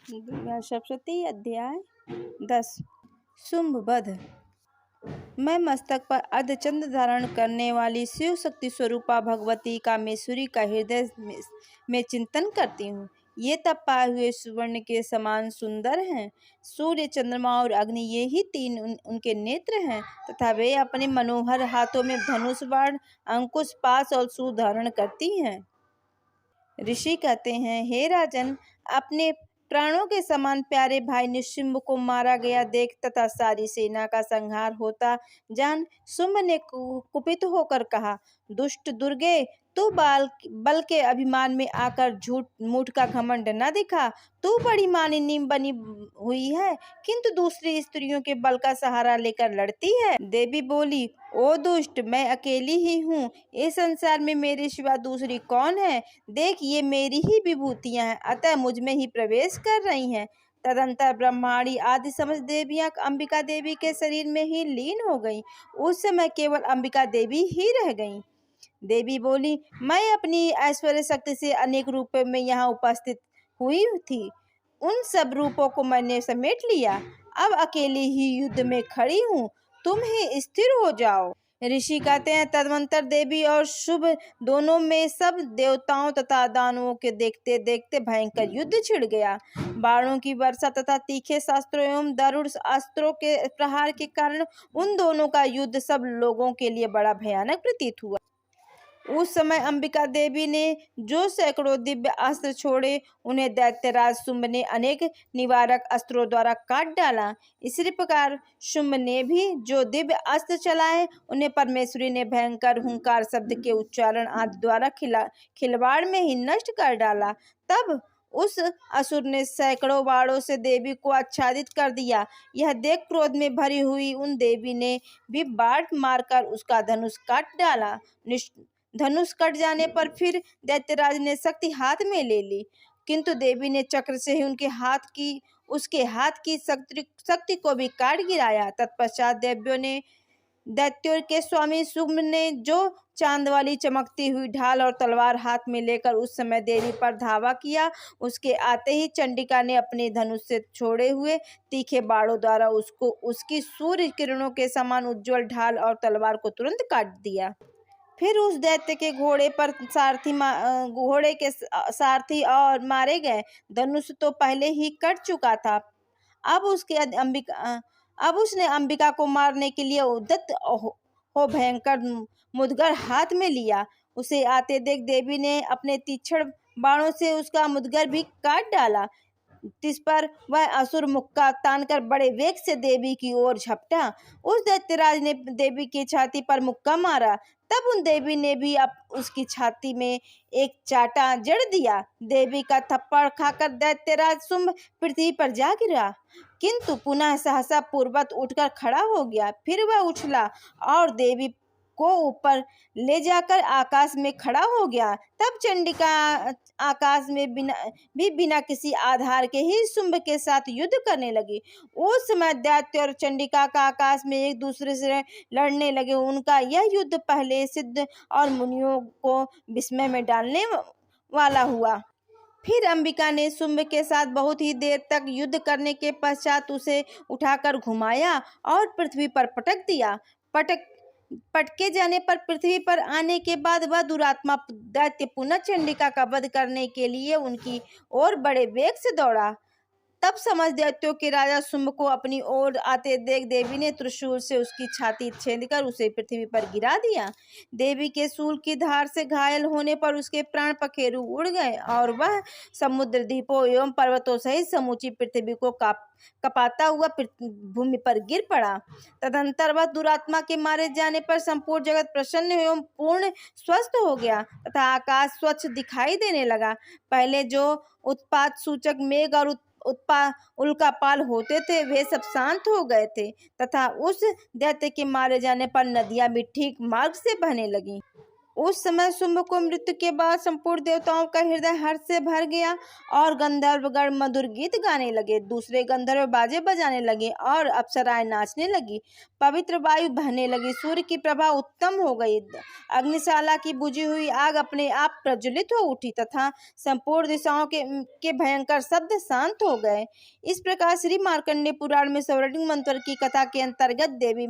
दुर्गा सप्तशती अध्याय 10। शुंभ वध। मैं मस्तक पर अर्धचंद्र धारण करने वाली शिव शक्ति स्वरूपा भगवती कामेश्वरी का हृदय में चिंतन करती हूँ। ये तपाए हुए सुवर्ण के समान सुंदर हैं। सूर्य, चंद्रमा और अग्नि, ये ही तीन उनके नेत्र हैं तथा वे अपने मनोहर हाथों में धनुष, बाण, अंकुश, पाश और शूल धारण करती हैं। ऋषि कहते हैं, हे राजन, अपने प्राणों के समान प्यारे भाई निशुंभ को मारा गया देख तथा सारी सेना का संहार होता जान शुंभ ने कुपित होकर कहा, दुष्ट दुर्गे, तू बल के अभिमान में आकर झूठ मूठ का घमंड न दिखा। तू बड़ी मानिनी बनी हुई है, किंतु दूसरी स्त्रियों के बल का सहारा लेकर लड़ती है। देवी बोली, ओ दुष्ट, मैं अकेली ही हूँ। इस संसार में मेरे सिवा दूसरी कौन है? देख, ये मेरी ही विभूतियां हैं, अतः मुझ में ही प्रवेश कर रही हैं। तदंतर ब्रह्माणी आदि समस्त देवियां अंबिका देवी के शरीर में ही लीन हो गईं। उस समय केवल अंबिका देवी ही रह गईं। देवी बोली, मैं अपनी ऐश्वर्य शक्ति से अनेक रूपों में यहाँ उपस्थित हुई थी। उन सब रूपों को मैंने समेट लिया। अब अकेली ही युद्ध में खड़ी हूँ। तुम ही स्थिर हो जाओ। ऋषि कहते हैं, तदनंतर देवी और शुभ दोनों में सब देवताओं तथा दानवों के देखते देखते भयंकर युद्ध छिड़ गया। बाणों की वर्षा तथा तीखे शस्त्रों एवं दारुण अस्त्रों के प्रहार के कारण उन दोनों का युद्ध सब लोगों के लिए बड़ा भयानक प्रतीत हुआ। उस समय अंबिका देवी ने जो सैकड़ों दिव्य अस्त्र छोड़े, उन्हें दैत्यराज शुंभ ने अनेक निवारक अस्त्रों द्वारा काट डाला। इसी प्रकार शुंभ ने भी जो दिव्य अस्त्र चलाए, उन्हें परमेश्वरी ने भयंकर हुंकार शब्द के उच्चारण आदि द्वारा खिलवाड़ में ही नष्ट कर डाला। तब उस असुर ने सैकड़ों बाणों से देवी को आच्छादित कर दिया। यह देख क्रोध में भरी हुई उन देवी ने भी बाण मारकर उसका धनुष काट डाला। धनुष कट जाने पर फिर दैत्यराज ने शक्ति हाथ में ले ली, किंतु देवी ने चक्र से ही उसके हाथ की शक्ति को भी काट गिराया। तत्पश्चात दैत्यों के स्वामी शुंभ ने जो चांद वाली चमकती हुई ढाल और तलवार हाथ में लेकर उस समय देवी पर धावा किया, उसके आते ही चंडिका ने अपने धनुष से छोड़े हुए तीखे बाणों द्वारा उसको उसकी सूर्य किरणों के समान उज्जवल ढाल और तलवार को तुरंत काट दिया। फिर उस दैत्य के घोड़े के सारथी और मारे गए। धनुष तो पहले ही कट चुका था। अब उसने अंबिका को मारने के लिए उद्यत हो भयंकर मुदगर हाथ में लिया। उसे आते देख देवी ने अपने तीक्ष्ण बाणों से उसका मुदगर भी काट डाला। जिस पर वह असुर मुक्का तानकर बड़े वेग से देवी की ओर झपटा। उस दैत्यराज ने देवी की छाती पर मुक्का मारा। तब उन देवी ने भी उसकी छाती में एक चाटा जड़ दिया। देवी का थप्पड़ खाकर दैत्यराज शुंभ पृथ्वी पर जा गिरा, किंतु पुनः सहसा पूर्वत उठकर खड़ा हो गया। फिर वह उछला और देवी को ऊपर ले जाकर आकाश में खड़ा हो गया। तब चंडिका आकाश में बिना किसी आधार के ही शुंभ के साथ युद्ध करने लगी। उस समय दैत्य और चंडिका का आकाश में एक दूसरे से लड़ने लगे। उनका यह युद्ध पहले सिद्ध और मुनियों को विस्मय में डालने वाला हुआ। फिर अंबिका ने शुंभ के साथ बहुत ही देर तक युद्ध करने के पश्चात उसे उठाकर घुमाया और पृथ्वी पर पटक दिया। पटके जाने पर पृथ्वी पर आने के बाद वह दुरात्मा दैत्य पुनः चंडिका का वध करने के लिए उनकी ओर बड़े वेग से दौड़ा। तब समस्त दैत्यों के राजा शुंभ को अपनी ओर आते देख देवी ने त्रिशूल से उसकी छाती छेदकर उसे पृथ्वी पर गिरा दिया। देवी के शूल की धार से घायल होने पर उसके प्राण पखेरु उड़ गए और वह समुद्र, द्वीपों एवं पर्वतों सहित समूची पृथ्वी को कपाता हुआ भूमि पर गिर पड़ा। तदंतर वह दुरात्मा के मारे जाने पर संपूर्ण जगत प्रसन्न एवं पूर्ण स्वस्थ हो गया तथा आकाश स्वच्छ दिखाई देने लगा। पहले जो उत्पात सूचक मेघ और उल्कापाल होते थे, वे सब शांत हो गए थे तथा उस दैत्य के मारे जाने पर नदियां भी ठीक मार्ग से बहने लगीं। उस समय शुंभ को मृत्यु के बाद संपूर्ण देवताओं का हृदय हर्ष से भर गया और गंधर्वगण मधुर गीत गाने लगे। दूसरे गंधर्व बाजे बजाने लगे और अप्सराएं नाचने लगी। पवित्र वायु बहने लगी। सूर्य की प्रभा उत्तम हो गई। अग्निशाला की बुझी हुई आग अपने आप प्रज्वलित हो उठी तथा संपूर्ण दिशाओं के भयंकर शब्द शांत हो गए। इस प्रकार श्री मार्कंडेय पुराण में स्वर्णिम मंत्र की कथा के अंतर्गत देवी